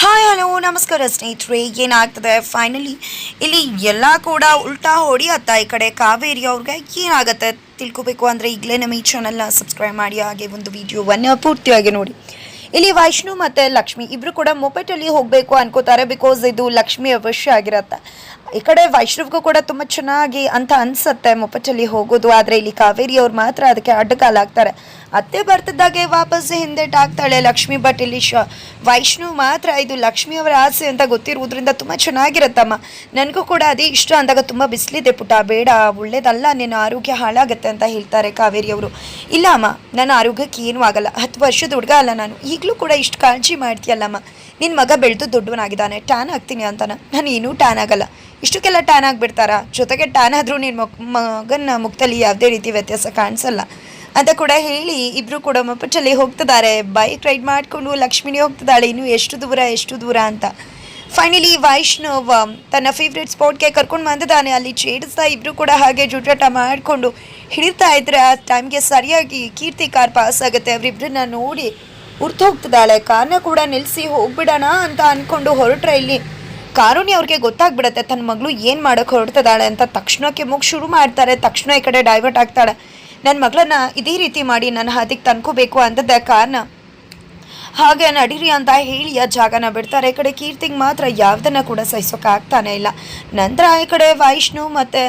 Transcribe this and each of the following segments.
Hi hello ನಮಸ್ಕಾರ ಸ್ನೇಹಿತರೆ. ಏನಾಗ್ತದೆ ಫೈನಲಿ ಇಲ್ಲಿ ಎಲ್ಲ ಕೂಡ ಉಲ್ಟಾ ಹೊಡಿಯತ್ತಾ ಈ ಕಡೆ ಕಾವೇರಿ ಅವ್ರಿಗೆ ಏನಾಗುತ್ತೆ ತಿಳ್ಕೊಬೇಕು ಅಂದರೆ ಈಗಲೇ ನಮ್ಮ ಈ ಚಾನಲ್ನ ಸಬ್ಸ್ಕ್ರೈಬ್ ಮಾಡಿ, ಹಾಗೆ ಒಂದು ವಿಡಿಯೋವನ್ನು ಪೂರ್ತಿಯಾಗಿ ನೋಡಿ. ಇಲ್ಲಿ ವೈಷ್ಣು ಮತ್ತು ಲಕ್ಷ್ಮಿ ಇಬ್ಬರು ಕೂಡ ಮೊಪೆಟಲ್ಲಿ ಹೋಗಬೇಕು ಅನ್ಕೋತಾರೆ, ಬಿಕಾಸ್ ಇದು ಲಕ್ಷ್ಮಿ ಅವಶ್ಯ ಆಗಿರುತ್ತೆ. ಈ ಕಡೆ ವೈಷ್ಣವ್ಗೂ ಕೂಡ ತುಂಬ ಚೆನ್ನಾಗಿ ಅಂತ ಅನ್ಸುತ್ತೆ ಮೊಪೆಟಲ್ಲಿ ಹೋಗೋದು, ಆದರೆ ಇಲ್ಲಿ ಕಾವೇರಿ ಅವ್ರು ಮಾತ್ರ ಅದಕ್ಕೆ ಅಡ್ಡಗಾಲಾಗ್ತಾರೆ. ಅತ್ತೆ ಬರ್ತಿದ್ದಾಗೆ ವಾಪಸ್ ಹಿಂದೆಟಾಗ್ತಾಳೆ ಲಕ್ಷ್ಮಿ. ಬಟ್ ಇಲ್ಲಿ ವೈಷ್ಣು ಮಾತ್ರ ಇದು ಲಕ್ಷ್ಮಿಯವರ ಆಸೆ ಅಂತ ಗೊತ್ತಿರುವುದರಿಂದ ತುಂಬ ಚೆನ್ನಾಗಿರುತ್ತಮ್ಮ, ನನಗೂ ಕೂಡ ಅದೇ ಇಷ್ಟ ಅಂದಾಗ ತುಂಬ ಬಿಸಿಲಿದೆ ಪುಟ, ಬೇಡ ಒಳ್ಳೇದಲ್ಲ, ನಿನ್ನ ಆರೋಗ್ಯ ಹಾಳಾಗುತ್ತೆ ಅಂತ ಹೇಳ್ತಾರೆ ಕಾವೇರಿ ಅವರು. ಇಲ್ಲ ಅಮ್ಮ, ನನ್ನ ಆರೋಗ್ಯಕ್ಕೆ ಏನೂ ಆಗಲ್ಲ, 10 ವರ್ಷದ ಹುಡುಗ ಅಲ್ಲ ನಾನು, ಈಗಲೂ ಕೂಡ ಇಷ್ಟು ಕಾಳಜಿ ಮಾಡ್ತೀಯಲ್ಲಮ್ಮ. ನಿನ್ನ ಮಗ ಬೆಳೆದು ದೊಡ್ಡವನಾಗಿದ್ದಾನೆ, ಟ್ಯಾನ್ ಆಗ್ತೀನಿ ಅಂತಾನೆ, ನಾನು ಏನೂ ಟ್ಯಾನ್ ಆಗಲ್ಲ. ಇಷ್ಟಕ್ಕೆಲ್ಲ ಟ್ಯಾನ್ ಆಗಿಬಿಡ್ತಾರಾ? ಜೊತೆಗೆ ಟ್ಯಾನ್ ಆದರೂ ನಿನ್ನ ಮಗನ ಮುಖದಲ್ಲಿ ಯಾವುದೇ ರೀತಿ ವ್ಯತ್ಯಾಸ ಕಾಣಿಸಲ್ಲ ಅಂತ ಕೂಡ ಹೇಳಿ ಇಬ್ಬರು ಕೂಡ ಮೊಪೆಟಲ್ಲಿ ಹೋಗ್ತಿದ್ದಾರೆ. ಬೈಕ್ ರೈಡ್ ಮಾಡಿಕೊಂಡು ಲಕ್ಷ್ಮಿನೇ ಹೋಗ್ತಿದ್ದಾಳೆ, ಇನ್ನು ಎಷ್ಟು ದೂರ ಅಂತ. ಫೈನಲಿ ವೈಷ್ಣವ್ ತನ್ನ ಫೇವ್ರೆಟ್ ಸ್ಪಾಟ್ಗೆ ಕರ್ಕೊಂಡು ಬಂದಿದ್ದಾನೆ. ಅಲ್ಲಿ ಛೇಡಿಸ್ತಾ ಇಬ್ಬರು ಕೂಡ ಹಾಗೆ ಜೂಟಾಟ ಮಾಡಿಕೊಂಡು ಹಿಡಿತಾ ಇದ್ರೆ ಆ ಟೈಮ್ಗೆ ಸರಿಯಾಗಿ ಕೀರ್ತಿ ಕಾರ್ ಪಾಸ್ ಆಗುತ್ತೆ. ಅವರಿಬ್ಬರನ್ನ ನೋಡಿ ಉರ್ತು ಹೋಗ್ತಿದ್ದಾಳೆ. ಕಾರ್ನ ಕೂಡ ನಿಲ್ಲಿಸಿ ಹೋಗ್ಬಿಡೋಣ ಅಂತ ಅಂದ್ಕೊಂಡು ಹೊರಟ್ರೆ ಇಲ್ಲಿ ಕಾರುಣಿ ಅವ್ರಿಗೆ ಗೊತ್ತಾಗ್ಬಿಡುತ್ತೆ ತನ್ನ ಮಗಳು ಏನು ಮಾಡೋಕ್ಕೆ ಹೊರಡ್ತಿದ್ದಾಳೆ ಅಂತ. ತಕ್ಷಣಕ್ಕೆ ಮೂಗು ಶುರು ಮಾಡ್ತಾರೆ. ತಕ್ಷಣ ಈ ಕಡೆ ಡೈವರ್ಟ್ ಆಗ್ತಾಳೆ. ನನ್ನ ಮಗಳನ್ನ ಇದೇ ರೀತಿ ಮಾಡಿ ನನ್ನ ಹಾದಿಗೆ ತಂದ್ಕೋಬೇಕು ಅಂತದ್ದೆ ಕಾರ್ನ, ಹಾಗೆ ನಡೀರಿ ಅಂತ ಹೇಳಿ ಆ ಜಾಗನ ಬಿಡ್ತಾರೆ. ಈ ಕಡೆ ಕೀರ್ತಿಗೆ ಮಾತ್ರ ಯಾವುದನ್ನು ಕೂಡ ಸಹಿಸೋಕೆ ಆಗ್ತಾನೆ ಇಲ್ಲ. ನಂತರ ಈ ಕಡೆ ವೈಷ್ಣು ಮತ್ತು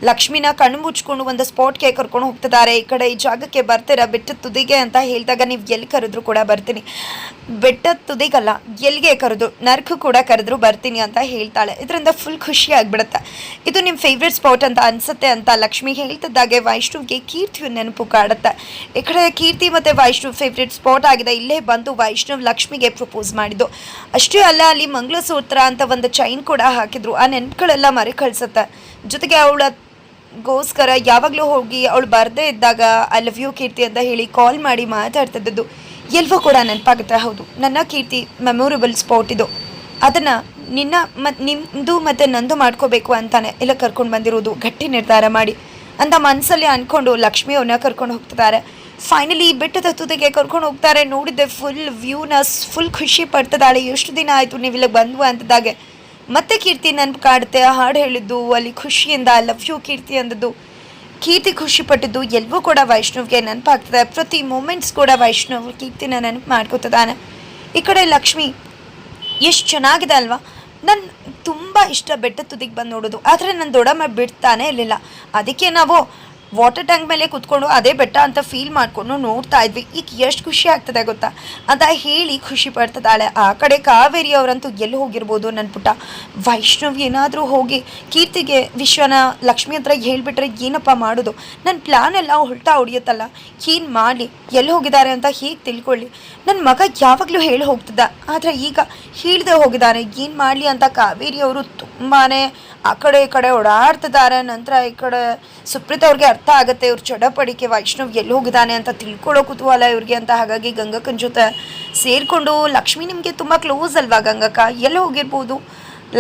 ಲಕ್ಷ್ಮಿನ ಕಣ್ಣು ಮುಚ್ಕೊಂಡು ಒಂದು ಸ್ಪಾಟ್ಗೆ ಕರ್ಕೊಂಡು ಹೋಗ್ತಿದ್ದಾರೆ. ಈ ಕಡೆ ಈ ಜಾಗಕ್ಕೆ ಬರ್ತೀರಾ ಬೆಟ್ಟದ ತುದಿಗೆ ಅಂತ ಹೇಳಿದಾಗ, ನೀವು ಎಲ್ಲಿ ಕರೆದ್ರು ಕೂಡ ಬರ್ತೀನಿ, ಬೆಟ್ಟದ ತುದಿಗಲ್ಲ ಎಲ್ಲಿಗೆ ಕರೆದು ನರ್ಕು ಕೂಡ ಕರೆದ್ರು ಬರ್ತೀನಿ ಅಂತ ಹೇಳ್ತಾಳೆ. ಇದರಿಂದ ಫುಲ್ ಖುಷಿ ಆಗಿಬಿಡುತ್ತೆ. ಇದು ನಿಮ್ಮ ಫೇವ್ರೆಟ್ ಸ್ಪಾಟ್ ಅಂತ ಅನಿಸುತ್ತೆ ಅಂತ ಲಕ್ಷ್ಮಿ ಹೇಳ್ತಿದ್ದಾಗೆ ವೈಷ್ಣುವಿಗೆ ಕೀರ್ತಿ ನೆನಪು ಕಾಡುತ್ತೆ. ಈ ಕಡೆ ಕೀರ್ತಿ ಮತ್ತು ವೈಷ್ಣು ಫೇವ್ರೆಟ್ ಸ್ಪಾಟ್ ಆಗಿದೆ. ಇಲ್ಲೇ ಬಂದು ವೈಷ್ಣವ್ ಲಕ್ಷ್ಮಿಗೆ ಪ್ರಪೋಸ್ ಮಾಡಿದ್ದು. ಅಷ್ಟೇ ಅಲ್ಲ, ಅಲ್ಲಿ ಮಂಗಳಸೂತ್ರ ಅಂತ ಒಂದು ಚೈನ್ ಕೂಡ ಹಾಕಿದ್ರು. ಆ ನೆನಪುಗಳೆಲ್ಲ ಮರೆ ಕಳಿಸುತ್ತೆ. ಜೊತೆಗೆ ಅವಳಗೋಸ್ಕರ ಯಾವಾಗಲೂ ಹೋಗಿ ಅವಳು ಬರದೇ ಇದ್ದಾಗ ಐ ಲವ್ ಯು ಕೀರ್ತಿ ಅಂತ ಹೇಳಿ ಕಾಲ್ ಮಾಡಿ ಮಾತಾಡ್ತಿದ್ದದ್ದು ಎಲ್ವೋ ಕೂಡ ನೆನಪಾಗುತ್ತೆ. ಹೌದು, ನನ್ನ ಕೀರ್ತಿ ಮೆಮೊರೇಬಲ್ ಸ್ಪಾಟ್ ಇದು, ಅದನ್ನು ನಿಮ್ಮದು ಮತ್ತು ನಂದು ಮಾಡ್ಕೋಬೇಕು ಅಂತಾನೆ ಎಲ್ಲ ಕರ್ಕೊಂಡು ಬಂದಿರೋದು, ಗಟ್ಟಿ ನಿರ್ಧಾರ ಮಾಡಿ ಅಂತ ಮನಸ್ಸಲ್ಲಿ ಅಂದ್ಕೊಂಡು ಲಕ್ಷ್ಮಿ ಅವ್ರನ್ನ ಕರ್ಕೊಂಡು ಹೋಗ್ತಿದ್ದಾರೆ. ಫೈನಲಿ ಬೆಟ್ಟದ ತುದಿಗೆ ಕರ್ಕೊಂಡು ಹೋಗ್ತಾರೆ. ನೋಡಿದ್ದೆ ಫುಲ್ ವ್ಯೂನ ಫುಲ್ ಖುಷಿ ಪಡ್ತಿದ್ದಾಳೆ. ಎಷ್ಟು ದಿನ ಆಯಿತು ನೀವು ಇಲ್ಲಿಗೆ ಬಂದ್ವು ಅಂತದಾಗೆ ಮತ್ತೆ ಕೀರ್ತಿ ನೆನಪು ಕಾಡುತ್ತೆ. ಹಾಡು ಹೇಳಿದ್ದು ಅಲ್ಲಿ ಖುಷಿಯಿಂದ ಐ ಲವ್ ಯು ಕೀರ್ತಿ ಅಂದದ್ದು, ಕೀರ್ತಿ ಖುಷಿ ಪಟ್ಟಿದ್ದು ಎಲ್ಲವೂ ಕೂಡ ವೈಷ್ಣವ್ಗೆ ನೆನಪಾಗ್ತದೆ. ಪ್ರತಿ ಮೂಮೆಂಟ್ಸ್ ಕೂಡ ವೈಷ್ಣವ್ ಕೀರ್ತಿನ ನೆನಪು ಮಾಡ್ಕೋತಿದ್ದಾನೆ. ಈ ಕಡೆ ಲಕ್ಷ್ಮಿ ಎಷ್ಟು ಚೆನ್ನಾಗಿದೆ ಅಲ್ವಾ, ನನ್ನ ತುಂಬ ಇಷ್ಟ ಬೆಟ್ಟ ತುದಿಗೆ ಬಂದು ನೋಡೋದು, ಆದರೆ ನನ್ನ ದೊಡ್ಡಮ್ಮ ಬಿಡ್ತಾನೆ ಇರಲಿಲ್ಲ. ಅದಕ್ಕೆ ನಾವು ವಾಟರ್ ಟ್ಯಾಂಕ್ ಮೇಲೆ ಕೂತ್ಕೊಂಡು ಅದೇ ಬೆಟ್ಟ ಅಂತ ಫೀಲ್ ಮಾಡಿಕೊಂಡು ನೋಡ್ತಾ ಇದ್ವಿ. ಈಗ ಎಷ್ಟು ಖುಷಿ ಆಗ್ತದೆ ಗೊತ್ತಾ ಅಂತ ಹೇಳಿ ಖುಷಿ ಪಡ್ತಿದ್ದಾಳೆ. ಆ ಕಡೆ ಕಾವೇರಿ ಅವರಂತೂ ಎಲ್ಲಿ ಹೋಗಿರ್ಬೋದು ನನ್ನ ಪುಟ್ಟ. ವೈಷ್ಣವ್ ಏನಾದರೂ ಹೋಗಿ ಕೀರ್ತಿಗೆ ವಿಶ್ವನ ಲಕ್ಷ್ಮಿ ಹತ್ರ ಹೇಳ್ಬಿಟ್ರೆ ಏನಪ್ಪ ಮಾಡೋದು, ನನ್ನ ಪ್ಲ್ಯಾನ್ ಎಲ್ಲ ಉಲ್ಟಾ ಹೊಡಿಯುತ್ತಲ್ಲ, ಏನು ಮಾಡಲಿ, ಎಲ್ಲಿ ಹೋಗಿದ್ದಾರೆ ಅಂತ ಹೇಗೆ ತಿಳ್ಕೊಳ್ಳಿ. ನನ್ನ ಮಗ ಯಾವಾಗಲೂ ಹೇಳಿ ಹೋಗ್ತಿದ್ದ, ಆದರೆ ಈಗ ಹೇಳ್ದೆ ಹೋಗಿದ್ದಾನೆ, ಏನು ಮಾಡಲಿ ಅಂತ ಕಾವೇರಿ ಅವರು ತುಂಬಾ ಆ ಕಡೆ ಈ ಕಡೆ ಓಡಾಡ್ತಿದ್ದಾರೆ. ನಂತರ ಈ ಕಡೆ ಸುಪ್ರೀತ್ ಅವ್ರಿಗೆ ಅರ್ಥ ಆಗುತ್ತೆ ಇವ್ರು ಚಡಪಡಿಕೆ ವೈಷ್ಣವ್ ಎಲ್ಲಿ ಹೋಗಿದ್ದಾನೆ ಅಂತ ತಿಳ್ಕೊಳ್ಳೋ ಕುತೂಹಲ ಇವ್ರಿಗೆ ಅಂತ. ಹಾಗಾಗಿ ಗಂಗಕ್ಕನ ಜೊತೆ ಸೇರಿಕೊಂಡು, ಲಕ್ಷ್ಮಿ ನಿಮಗೆ ತುಂಬ ಕ್ಲೋಸ್ ಅಲ್ವಾ ಗಂಗಕ್ಕ, ಎಲ್ಲಿ ಹೋಗಿರ್ಬೋದು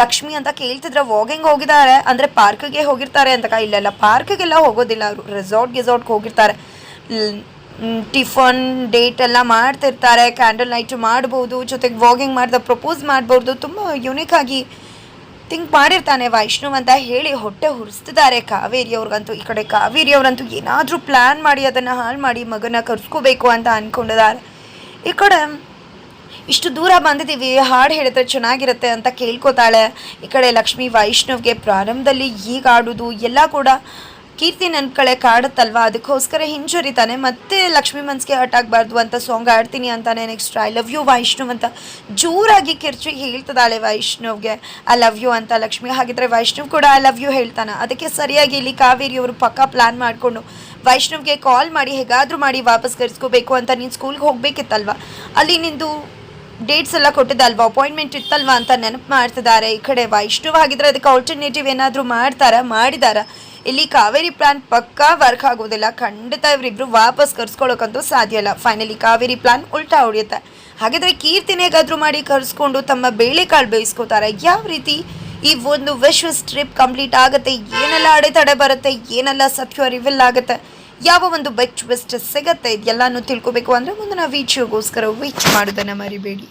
ಲಕ್ಷ್ಮಿ ಅಂತ ಕೇಳ್ತಿದ್ರೆ ವಾಕಿಂಗ್ ಹೋಗಿದ್ದಾರೆ ಅಂದರೆ ಪಾರ್ಕ್ಗೆ ಹೋಗಿರ್ತಾರೆ ಅಂತ. ಇಲ್ಲೆಲ್ಲ ಪಾರ್ಕ್ಗೆಲ್ಲ ಹೋಗೋದಿಲ್ಲ ಅವರು, ರೆಸಾರ್ಟ್ಗೆ ಹೋಗಿರ್ತಾರೆ. ಟಿಫನ್ ಡೇಟ್ ಎಲ್ಲ ಮಾಡ್ತಿರ್ತಾರೆ, ಕ್ಯಾಂಡಲ್ ನೈಟ್ ಮಾಡ್ಬೋದು, ಜೊತೆಗೆ ವಾಕಿಂಗ್ ಮಾಡ್ದೆ ಪ್ರಪೋಸ್ ಮಾಡ್ಬೋದು. ತುಂಬ ಯುನೀಕ್ ಆಗಿ ಥಿಂಕ್ ಮಾಡಿರ್ತಾನೆ ವೈಷ್ಣವ್ ಅಂತ ಹೇಳಿ ಹೊಟ್ಟೆ ಹುರಿಸ್ತಿದ್ದಾರೆ ಕಾವೇರಿ ಅವ್ರಿಗಂತೂ. ಈ ಕಡೆ ಕಾವೇರಿ ಅವರಂತೂ ಏನಾದರೂ ಪ್ಲ್ಯಾನ್ ಮಾಡಿ ಅದನ್ನು ಹಾಳು ಮಾಡಿ ಮಗನ ಕರ್ಸ್ಕೋಬೇಕು ಅಂತ ಅಂದ್ಕೊಂಡಿದ್ದಾರೆ. ಈ ಕಡೆ ಇಷ್ಟು ದೂರ ಬಂದಿದ್ದೀವಿ, ಹಾಡು ಹೇಳಿದ್ರೆ ಚೆನ್ನಾಗಿರುತ್ತೆ ಅಂತ ಕೇಳ್ಕೊತಾಳೆ. ಈ ಕಡೆ ಲಕ್ಷ್ಮಿ ವೈಷ್ಣವ್ಗೆ ಪ್ರಾರಂಭದಲ್ಲಿ ಈಗ ಆಡೋದು ಎಲ್ಲ ಕೂಡ ಕೀರ್ತಿ ನೆನ್ಪುಗಳೇ ಕಾಡುತ್ತಲ್ವ, ಅದಕ್ಕೋಸ್ಕರ ಹಿಂಜರಿತಾನೆ. ಮತ್ತೆ ಲಕ್ಷ್ಮಿ ಮನ್ಸಿಗೆ ಹರ್ಟ್ ಆಗಬಾರ್ದು ಅಂತ ಸಾಂಗ್ ಆಡ್ತೀನಿ ಅಂತಾನೆ. Next I love you Vaishnav ಅಂತ ಜೋರಾಗಿ ಕಿರ್ಚಿ ಹೇಳ್ತಿದ್ದಾಳೆ ವೈಷ್ಣವ್ಗೆ ಐ ಲವ್ ಯು ಅಂತ ಲಕ್ಷ್ಮಿ. ಹಾಗಿದ್ರೆ ವೈಷ್ಣವ್ ಕೂಡ ಐ ಲವ್ ಯು ಹೇಳ್ತಾನೆ. ಅದಕ್ಕೆ ಸರಿಯಾಗಿ ಇಲ್ಲಿ ಕಾವೇರಿ ಅವರು ಪಕ್ಕ ಪ್ಲ್ಯಾನ್ ಮಾಡಿಕೊಂಡು ವೈಷ್ಣವ್ಗೆ ಕಾಲ್ ಮಾಡಿ ಹೇಗಾದರೂ ಮಾಡಿ ವಾಪಸ್ ಕರೆಸ್ಕೋಬೇಕು ಅಂತ, ನೀನು ಸ್ಕೂಲ್ಗೆ ಹೋಗಬೇಕಿತ್ತಲ್ವ, ಅಲ್ಲಿ ನಿಂದು ಡೇಟ್ಸ್ ಎಲ್ಲ ಕೊಟ್ಟಿದ್ದಲ್ವ, ಅಪಾಯಿಂಟ್ಮೆಂಟ್ ಇತ್ತಲ್ವ ಅಂತ ನೆನಪು ಮಾಡ್ತಿದ್ದಾರೆ. ಈ ಕಡೆ ವೈಷ್ಣವ್ ಆಗಿದ್ರೆ ಅದಕ್ಕೆ ಆಲ್ಟರ್ನೇಟಿವ್ ಏನಾದರೂ ಮಾಡಿದಾರ. ಇಲ್ಲಿ ಕಾವೇರಿ ಪ್ಲಾನ್ ಪಕ್ಕಾ ವರ್ಕ್ ಆಗೋದಿಲ್ಲ, ಖಂಡಿತ ಇವರಿಬ್ರು ವಾಪಸ್ ಕರ್ಸ್ಕೊಳ್ಳೋಕ್ಕಂತೂ ಸಾಧ್ಯ ಇಲ್ಲ. ಫೈನಲಿ ಕಾವೇರಿ ಪ್ಲಾನ್ ಉಲ್ಟಾ ಹೊಡೆಯುತ್ತೆ. ಹಾಗಿದ್ರೆ ಕೀರ್ತಿನ ಹೇಗಾದರೂ ಮಾಡಿ ಕರ್ಸ್ಕೊಂಡು ತಮ್ಮ ಬೇಳೆಕಾಳು ಬೇಯಿಸ್ಕೋತಾರೆ. ಯಾವ ರೀತಿ ಈ ಒಂದು ವಿಶ್ವಸ್ ಟ್ರಿಪ್ ಕಂಪ್ಲೀಟ್ ಆಗುತ್ತೆ, ಏನೆಲ್ಲ ಅಡೆತಡೆ ಬರುತ್ತೆ, ಏನೆಲ್ಲ ಸತ್ಯ ರಿವೀಲ್ ಆಗುತ್ತೆ, ಯಾವ ಒಂದು ಬೆಸ್ಟ್ ಸಿಗುತ್ತೆ, ಇದೆಲ್ಲನೂ ತಿಳ್ಕೊಬೇಕು ಅಂದರೆ ಮುಂದಿನ ವಿಡಿಯೋಗೋಸ್ಕರ ವೇಟ್ ಮಾಡೋದನ್ನು ಮರಿಬೇಡಿ.